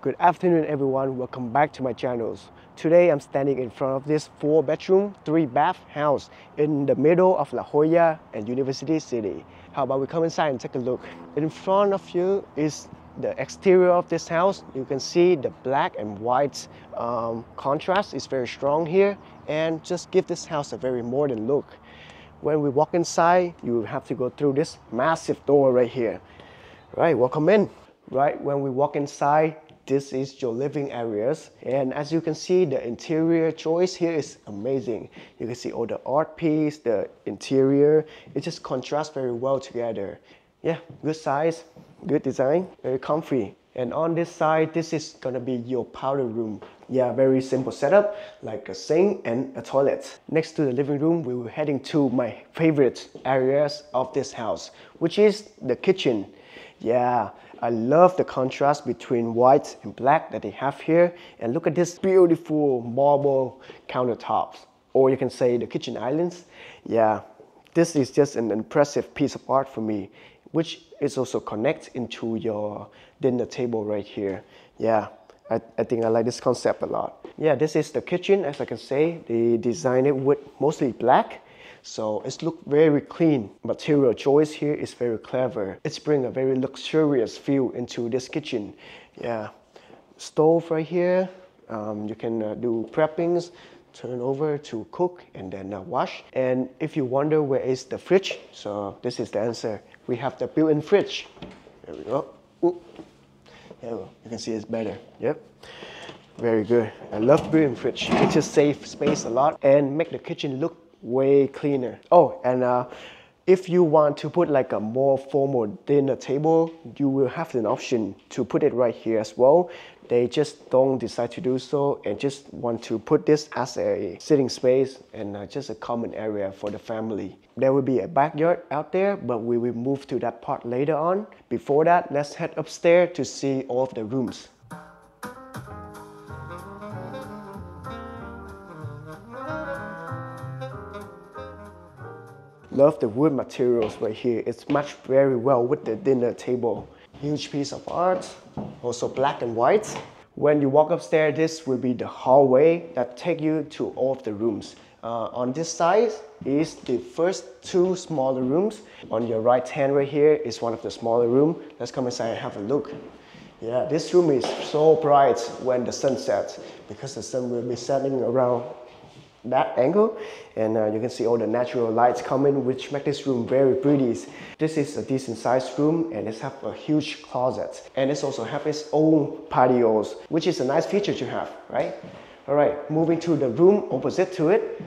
Good afternoon everyone, welcome back to my channels. Today I'm standing in front of this 4-bedroom, 3-bath house in the middle of La Jolla and University City. How about we come inside and take a look. In front of you is the exterior of this house. You can see the black and white contrast is very strong here and just give this house a very modern look. When we walk inside, you have to go through this massive door right here. Right, welcome in. Right, when we walk inside, this is your living areas, and as you can see, the interior choice here is amazing. You can see all the art piece, the interior, it just contrasts very well together. Yeah, good size, good design, very comfy. And on this side, this is gonna be your powder room. Yeah, very simple setup, like a sink and a toilet. Next to the living room, we were heading to my favorite areas of this house, which is the kitchen. Yeah, I love the contrast between white and black that they have here. And look at this beautiful marble countertops, or you can say the kitchen islands. Yeah, this is just an impressive piece of art for me, which is also connects into your dinner table right here. Yeah, I think I like this concept a lot. Yeah, this is the kitchen. As I can say, they designed it with mostly black. So it's look very clean. Material choice here is very clever. It's bring a very luxurious feel into this kitchen. Yeah, stove right here. You can do preppings, turn over to cook and then wash. And if you wonder where is the fridge, so this is the answer. We have the built-in fridge. There we go. Ooh. There we go. You can see it's better. Yep. Very good. I love built-in fridge. It just saves space a lot and make the kitchen look way cleaner. Oh, and if you want to put like a more formal dinner table, you will have an option to put it right here as well. They just don't decide to do so and just want to put this as a sitting space and just a common area for the family. There will be a backyard out there, but we will move to that part later on. Before that, let's head upstairs to see all of the rooms. Love the wood materials right here. It's matched very well with the dinner table. Huge piece of art, also black and white. When you walk upstairs, this will be the hallway that take you to all of the rooms. On this side is the first 2 smaller rooms. On your right hand right here is one of the smaller rooms. Let's come inside and have a look. Yeah, this room is so bright when the sun sets because the sun will be setting around that angle, and you can see all the natural lights coming, which make this room very pretty. This is a decent sized room and it has a huge closet, and it also have its own patios, which is a nice feature to have, right? All right, moving to the room opposite to it.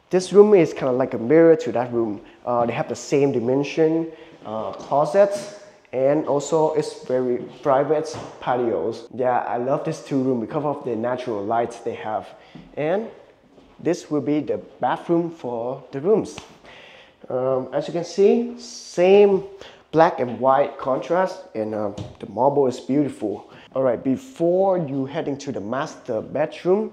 This room is kind of like a mirror to that room. They have the same dimension, closets, and also it's very private patios. Yeah, I love this 2 rooms because of the natural lights they have. And this will be the bathroom for the rooms. As you can see, same black and white contrast, and the marble is beautiful. All right, before you heading to the master bedroom,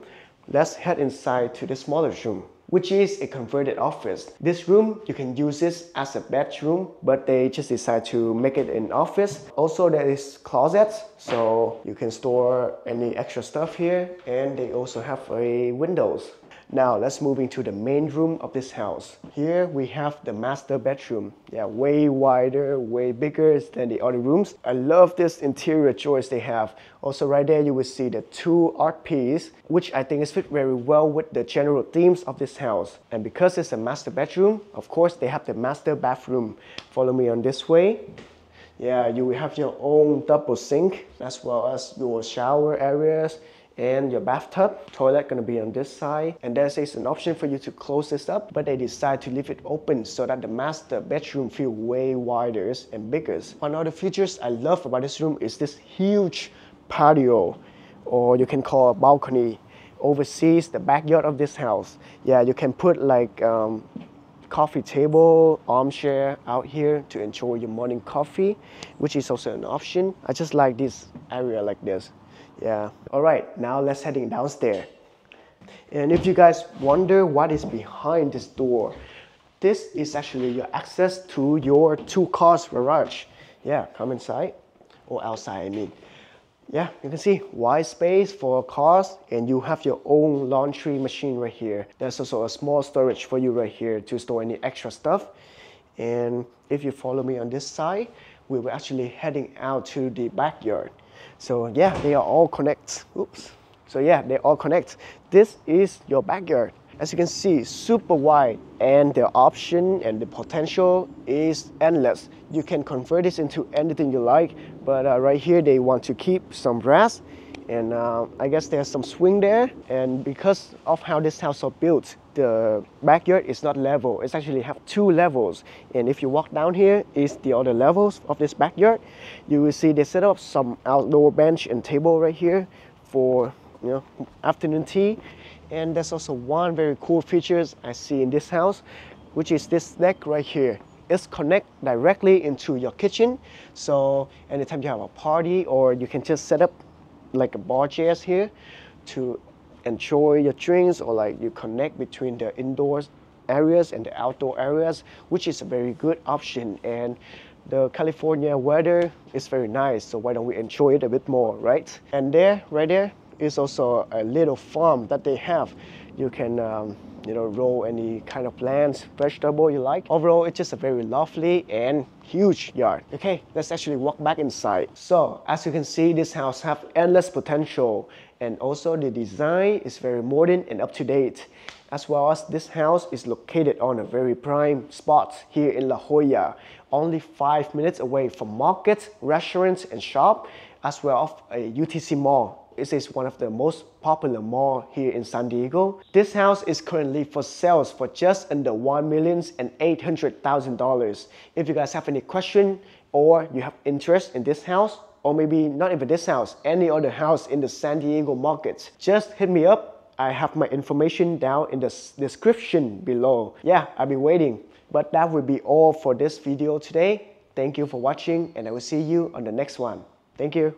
let's head inside to the smaller room, which is a converted office. This room, you can use this as a bedroom, but they just decide to make it an office. Also, there is closets, so you can store any extra stuff here, and they also have a windows. Now let's move into the main room of this house. Here we have the master bedroom. Yeah, way wider, way bigger than the other rooms. I love this interior choice they have. Also right there you will see the 2 art pieces, which I think is fit very well with the general themes of this house. And because it's a master bedroom, of course they have the master bathroom. Follow me on this way. Yeah, you will have your own double sink as well as your shower areas and your bathtub. Toilet gonna be on this side, and there is an option for you to close this up, but they decide to leave it open so that the master bedroom feel way wider and bigger. One of the features I love about this room is this huge patio, or you can call a balcony, oversees the backyard of this house. Yeah, you can put like coffee table, armchair out here to enjoy your morning coffee, which is also an option. I just like this area like this. Yeah. All right, now let's heading downstairs. And if you guys wonder what is behind this door, this is actually your access to your 2 cars garage. Yeah, come inside, or outside I mean. Yeah, you can see wide space for cars, and you have your own laundry machine right here. There's also a small storage for you right here to store any extra stuff. And if you follow me on this side, we were actually heading out to the backyard. So yeah, they are all connect. Oops. So yeah, they all connect. This is your backyard. As you can see, super wide, and the option and the potential is endless. You can convert this into anything you like, but right here they want to keep some grass, and I guess there's some swing there. And because of how this house is built, the backyard is not level. It's actually have 2 levels, and if you walk down here is the other levels of this backyard. You will see they set up some outdoor bench and table right here for afternoon tea. And there's also one very cool feature I see in this house, which is this deck right here. It's connect directly into your kitchen. So anytime you have a party, or you can just set up like a bar chairs here to enjoy your drinks, or like you connect between the indoors areas and the outdoor areas, which is a very good option. And the California weather is very nice, so why don't we enjoy it a bit more, right? And there, right there, is also a little farm that they have. You can grow any kind of plants, vegetable you like. Overall, it's just a very lovely and huge yard. Okay, let's actually walk back inside. So as you can see, this house have endless potential, and also the design is very modern and up to date. As well as this house is located on a very prime spot here in La Jolla, only 5 minutes away from markets, restaurants and shop, as well as a UTC mall. This is one of the most popular mall here in San Diego. This house is currently for sales for just under $1,800,000. If you guys have any question, or you have interest in this house, or maybe not even this house, any other house in the San Diego market, just hit me up. I have my information down in the description below. Yeah, I'll be waiting. But that will be all for this video today. Thank you for watching, and I will see you on the next one. Thank you.